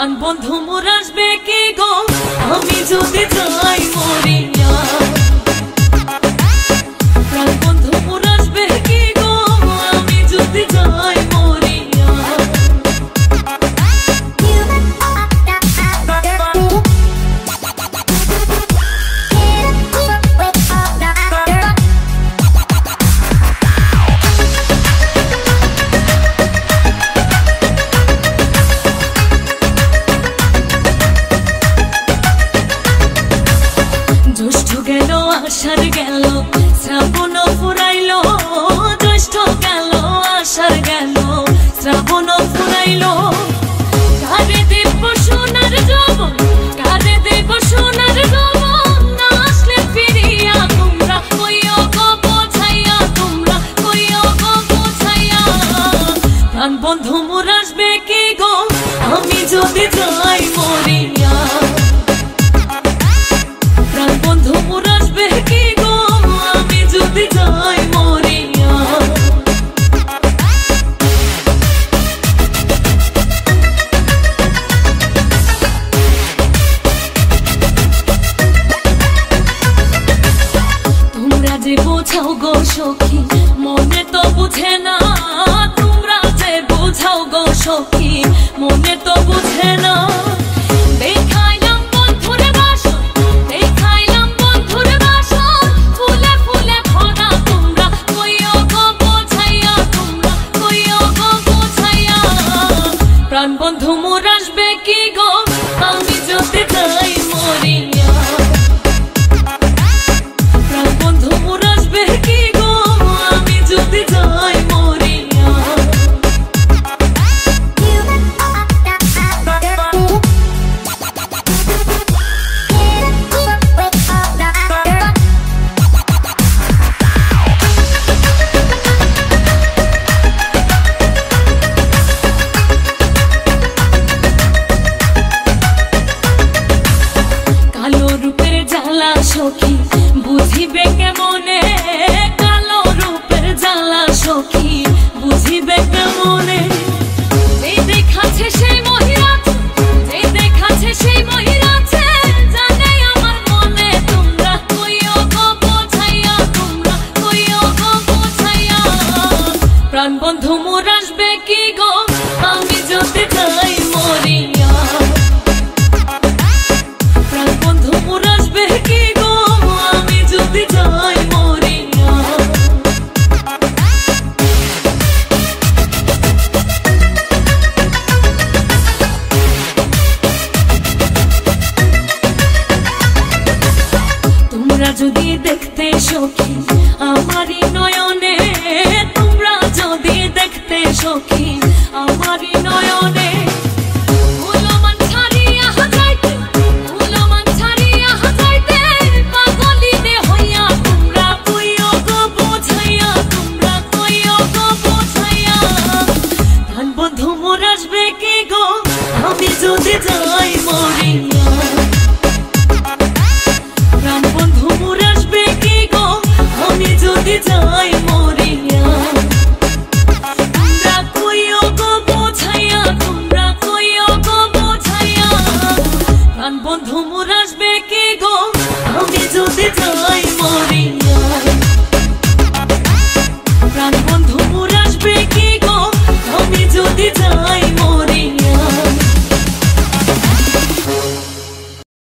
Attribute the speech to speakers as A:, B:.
A: প্রাণ বন্ধু মোর আসবে কি গো আমি যদি যাই মরিয়া। প্রাণ বন্ধু মোর আসবে কি গো আমি যদি যাই মরিয়া। জ্যৈষ্ঠ গেল আষাঢ় গেল শ্রাবণ ফুরাইল, জ্যৈষ্ঠ গেল আষাঢ় গেল শ্রাবণ ফুরাইল। কারে দেব সোনার যৌবন, কারে দেব সোনার যৌবন, না আসলে ফিরিয়া তোমরা কইও গো বোঝাইয়া, তোমরা কইও গো বোঝাইয়া। প্রাণ বন্ধু মোর আসবে কি গো আমি যদি যাই মরিয়া। প্রাণ বন্ধু মোর আসবে কি গো আমি যদি যাই মরিয়া। তোমরা যে বোঝাও গো সখী মনে তো বুঝে না, তোমরা যে বোঝাও গো সখী মনে তো বুঝে না। দেখাইলাম বন্ধুর বাসন, দেখাইলাম বন্ধুর বাসন, ফুলে ফুলে ভরা তোমরা কইও গো বোঝাইয়া, তোমরা কইও গো বোঝাইয়া। প্রাণ বন্ধু মোর আসবে কি গো আমি যদি যাই মরিয়া। প্রাণ বন্ধু মোর আসবে কি গো আমি যদি যাই মরিয়া। কালো রূপের জ্বালা সখী বুঝিবে কেমনে, কালো রূপের জ্বালা সখী বুঝিবে কেমনে। যে দেখাচ্ছে সেই মহিলাছে, যে দেখাচ্ছে সেই মহিলাছে, জানে আমার মনে তোমরা কইও গো বোঝাইয়া, তোমরা কইও গো বোঝাইয়া। প্রাণ বন্ধু মোর আসবে কি গো আমি যদি যাই মরিয়া। প্রাণ বন্ধু মোর আসবে কি গো আমি যদি যাই মরিয়া। তোমরা যদি দেখতে সখী আমারই নয়নে, তোমরা যদি দেখতে সখী আমারই নয়নে। ফুলমান ছাড়িয়া যাইতে, ফুলমান ছাড়িয়া যাইতে, পাগলিনে হইয়া তোমরা কইও গো বোঝাইয়া, তোমরা কইও গো বোঝাইয়া। প্রাণ বন্ধু মোর আসবে কি গো আমি যদি যাই মরিয়া।